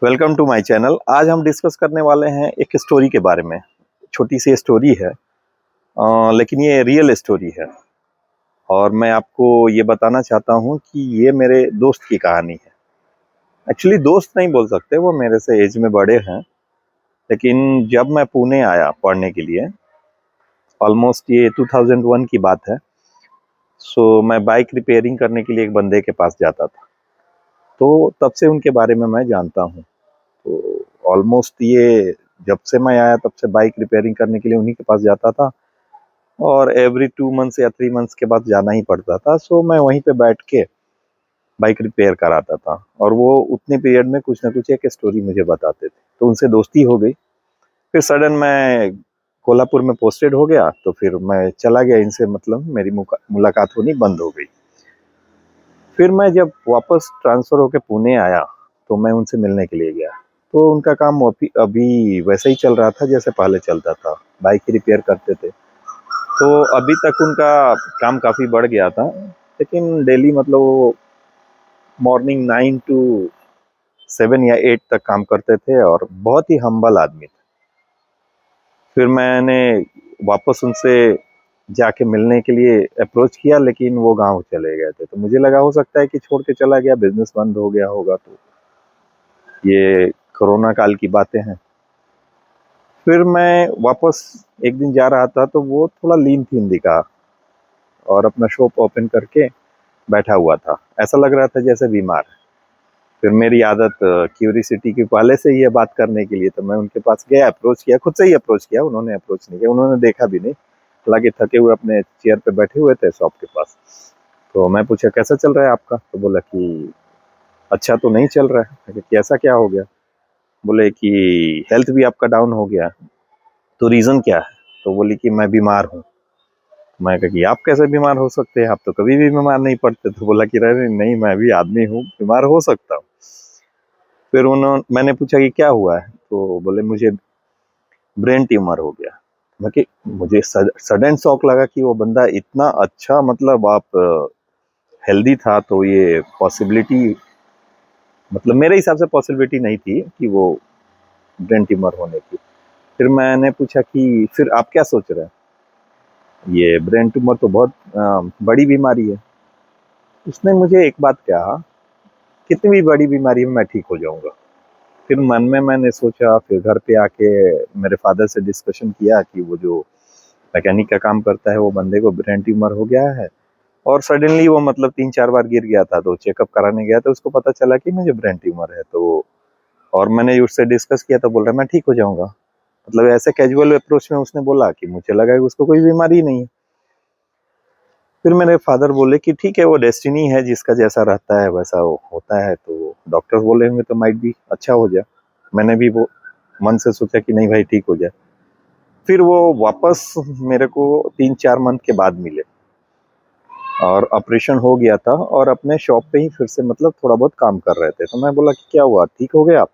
Welcome to my channel. आज हम discuss करने वाले हैं एक स्टोरी के बारे में। छोटी सी स्टोरी है, लेकिन ये रियल स्टोरी है और मैं आपको ये बताना चाहता हूँ कि ये मेरे दोस्त की कहानी है। एक्चुअली दोस्त नहीं बोल सकते, वो मेरे से एज में बड़े हैं। लेकिन जब मैं पुणे आया पढ़ने के लिए, ऑलमोस्ट ये 2001 की बात है। सो मैं बाइक रिपेयरिंग करने के लिए एक बंदे के पास जाता था, तो तब से उनके बारे में मैं जानता हूँ। तो ऑलमोस्ट ये जब से मैं आया तब से बाइक रिपेयरिंग करने के लिए उन्हीं के पास जाता था और एवरी 2 मंथ्स या 3 मंथ्स के बाद जाना ही पड़ता था। सो मैं वहीं पे बैठ के बाइक रिपेयर कराता था और वो उतने पीरियड में कुछ ना कुछ एक स्टोरी मुझे बताते थे, तो उनसे दोस्ती हो गई। फिर सडन मैं कोल्हापुर में पोस्टेड हो गया, तो फिर मैं चला गया इनसे, मतलब मेरी मुलाकात होनी बंद हो गई। फिर मैं जब वापस ट्रांसफ़र होकर पुणे आया तो मैं उनसे मिलने के लिए गया, तो उनका काम अभी अभी वैसे ही चल रहा था जैसे पहले चलता था, बाइक ही रिपेयर करते थे। तो अभी तक उनका काम काफ़ी बढ़ गया था, लेकिन डेली मतलब वो मॉर्निंग 9 टू 7 या 8 तक काम करते थे और बहुत ही हम्बल आदमी थे। फिर मैंने वापस उनसे जाके मिलने के लिए अप्रोच किया, लेकिन वो गाँव चले गए थे। तो मुझे लगा हो सकता है कि छोड़ के चला गया, बिज़नेस बंद हो गया होगा। तो ये कोरोना काल की बातें हैं। फिर मैं वापस एक दिन जा रहा था, तो वो थोड़ा लीन-थीन दिखा और अपना शॉप ओपन करके बैठा हुआ था। ऐसा लग रहा था जैसे बीमार है। फिर मेरी आदत क्यूरियोसिटी की पहले से ही है बात करने के लिए, तो मैं उनके पास गया, अप्रोच किया, खुद से ही अप्रोच किया, उन्होंने अप्रोच नहीं किया, उन्होंने देखा भी नहीं। हालाँकि थके हुए अपने चेयर पे बैठे हुए थे शॉप के पास। तो मैं पूछा, कैसा चल रहा है आपका? तो बोला कि अच्छा तो नहीं चल रहा है। मैं कहा, कैसा क्या हो गया? बोले कि हेल्थ भी आपका डाउन हो गया। तो रीज़न क्या है? तो बोली कि मैं बीमार हूँ। मैं कहा कि आप कैसे बीमार हो सकते हैं? आप तो कभी भी बीमार नहीं पड़ते। तो बोला कि अरे नहीं, मैं भी आदमी हूँ, बीमार हो सकता हूँ। फिर मैंने पूछा कि क्या हुआ है? तो बोले मुझे ब्रेन ट्यूमर हो गया। मैं कि मुझे सडन शॉक लगा कि वो बंदा इतना अच्छा, मतलब आप हेल्दी था, तो ये पॉसिबिलिटी, मतलब मेरे हिसाब से पॉसिबिलिटी नहीं थी कि वो ब्रेन ट्यूमर होने की। फिर मैंने पूछा कि फिर आप क्या सोच रहे हैं? ये ब्रेन ट्यूमर तो बहुत बड़ी बीमारी है। उसने मुझे एक बात कहा, कितनी भी बड़ी बीमारी में मैं ठीक हो जाऊँगा। फिर मन में मैंने सोचा, फिर घर पे आके मेरे फादर से डिस्कशन किया कि वो जो मैकेनिक का काम करता है, वो बंदे को ब्रेन ट्यूमर हो गया है और सडनली वो मतलब 3-4 बार गिर गया था, तो चेकअप कराने गया तो उसको पता चला कि मुझे ब्रेन ट्यूमर है। तो और मैंने उससे डिस्कस किया तो बोल रहा है मैं ठीक हो जाऊँगा। मतलब ऐसे कैजुअल अप्रोच में उसने बोला कि मुझे लगा कि उसको कोई बीमारी ही नहीं है। फिर मेरे फादर बोले कि ठीक है, वो डेस्टिनी है, जिसका जैसा रहता है वैसा वो होता है, तो डॉक्टर्स बोले होंगे तो माइट बी अच्छा हो जाए। मैंने भी वो मन से सोचा कि नहीं भाई, ठीक हो जाए। फिर वो वापस मेरे को 3-4 मंथ के बाद मिले और ऑपरेशन हो गया था और अपने शॉप पे ही फिर से मतलब थोड़ा बहुत काम कर रहे थे। तो मैं बोला कि क्या हुआ, ठीक हो गए आप?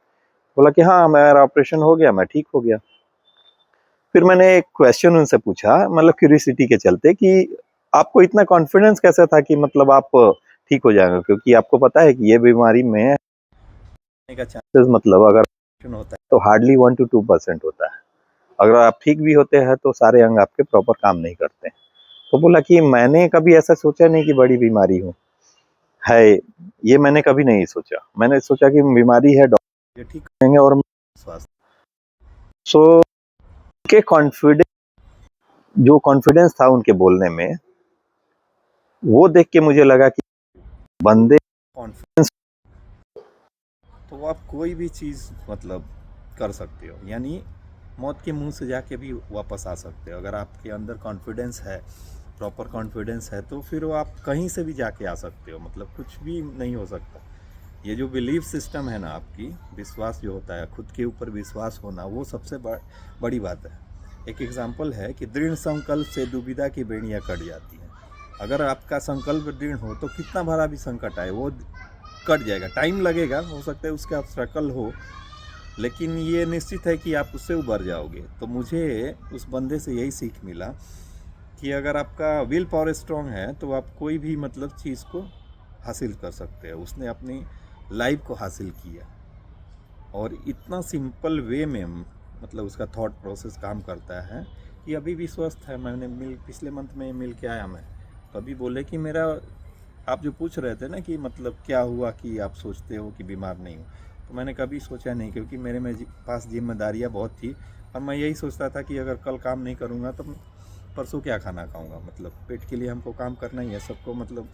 बोला कि हाँ, मेरा ऑपरेशन हो गया, मैं ठीक हो गया। फिर मैंने एक क्वेश्चन उनसे पूछा, मतलब क्यूरियोसिटी के चलते, कि आपको इतना कॉन्फिडेंस कैसे था कि मतलब आप ठीक हो जाएंगे, क्योंकि आपको पता है कि ये बीमारी में होने का चांसेस, मतलब अगर ऑपरेशन होता है तो हार्डली 1 to 2% होता है। अगर आप ठीक भी होते हैं तो सारे अंग आपके प्रॉपर काम नहीं करते। तो बोला कि मैंने कभी ऐसा सोचा नहीं कि बड़ी बीमारी हो है, ये मैंने कभी नहीं सोचा। मैंने सोचा कि बीमारी है, डॉक्टर ये ठीक करेंगे और स्वास्थ्य। सो के कॉन्फिडेंस, जो कॉन्फिडेंस था उनके बोलने में, वो देख के मुझे लगा कि बंदे कॉन्फिडेंस, तो आप कोई भी चीज़ मतलब कर सकते हो, यानी मौत के मुंह से जाके भी वापस आ सकते हो। अगर आपके अंदर कॉन्फिडेंस है, प्रॉपर कॉन्फिडेंस है, तो फिर वो आप कहीं से भी जाके आ सकते हो, मतलब कुछ भी नहीं हो सकता। ये जो बिलीफ सिस्टम है ना, आपकी विश्वास जो होता है, खुद के ऊपर विश्वास होना, वो सबसे बड़ी बात है। एक एग्जाम्पल है कि दृढ़ संकल्प से दुविधा की बेड़ियाँ कट जाती हैं। अगर आपका संकल्प दृढ़ हो तो कितना बड़ा भी संकट आए वो कट जाएगा। टाइम लगेगा, हो सकता है उसका ऑब्स्टेकल हो, लेकिन ये निश्चित है कि आप उससे उबर जाओगे। तो मुझे उस बंदे से यही सीख मिला कि अगर आपका विल पावर स्ट्रांग है तो आप कोई भी मतलब चीज़ को हासिल कर सकते हैं। उसने अपनी लाइफ को हासिल किया। और इतना सिंपल वे में मतलब उसका थॉट प्रोसेस काम करता है कि अभी भी स्वस्थ है। मैंने पिछले मंथ में मिल के आया मैं, तो अभी बोले कि मेरा, आप जो पूछ रहे थे ना कि मतलब क्या हुआ कि आप सोचते हो कि बीमार नहीं हो, तो मैंने कभी सोचा नहीं, क्योंकि मेरे में पास जिम्मेदारियाँ बहुत थी। और मैं यही सोचता था कि अगर कल काम नहीं करूँगा तो परसों क्या खाना खाऊँगा। मतलब पेट के लिए हमको काम करना ही है, सबको मतलब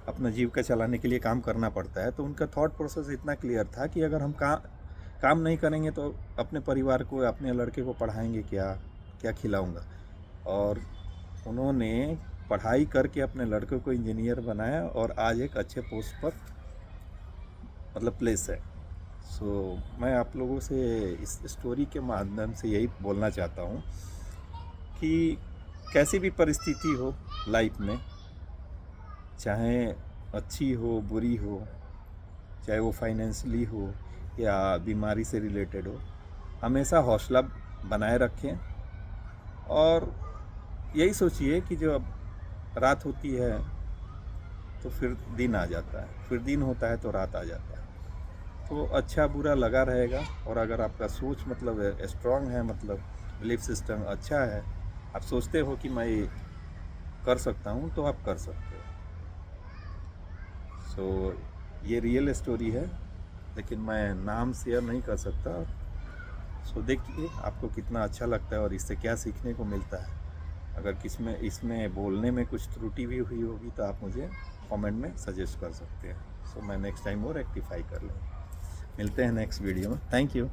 अपना जीविका चलाने के लिए काम करना पड़ता है। तो उनका थॉट प्रोसेस इतना क्लियर था कि अगर हम काम नहीं करेंगे तो अपने परिवार को, अपने लड़के को पढ़ाएंगे क्या, क्या खिलाऊंगा। और उन्होंने पढ़ाई करके अपने लड़के को इंजीनियर बनाया और आज एक अच्छे पोस्ट पर मतलब प्लेस है। मैं आप लोगों से इस स्टोरी के माध्यम से यही बोलना चाहता हूँ कि कैसी भी परिस्थिति हो लाइफ में, चाहे अच्छी हो बुरी हो, चाहे वो फाइनेंशियली हो या बीमारी से रिलेटेड हो, हमेशा हौसला बनाए रखें। और यही सोचिए कि जो अब रात होती है तो फिर दिन आ जाता है, फिर दिन होता है तो रात आ जाता है। तो अच्छा बुरा लगा रहेगा। और अगर आपका सोच मतलब स्ट्रांग है, मतलब बिलीफ सिस्टम अच्छा है, आप सोचते हो कि मैं ये कर सकता हूँ, तो आप कर सकते हो। ये रियल स्टोरी है, लेकिन मैं नाम शेयर नहीं कर सकता। देखिए आपको कितना अच्छा लगता है और इससे क्या सीखने को मिलता है। अगर किसमें इसमें बोलने में कुछ त्रुटि भी हुई होगी तो आप मुझे कमेंट में सजेस्ट कर सकते हैं। मैं नेक्स्ट टाइम वो रेक्टिफाई कर लूँगा। मिलते हैं नेक्स्ट वीडियो में। Thank you.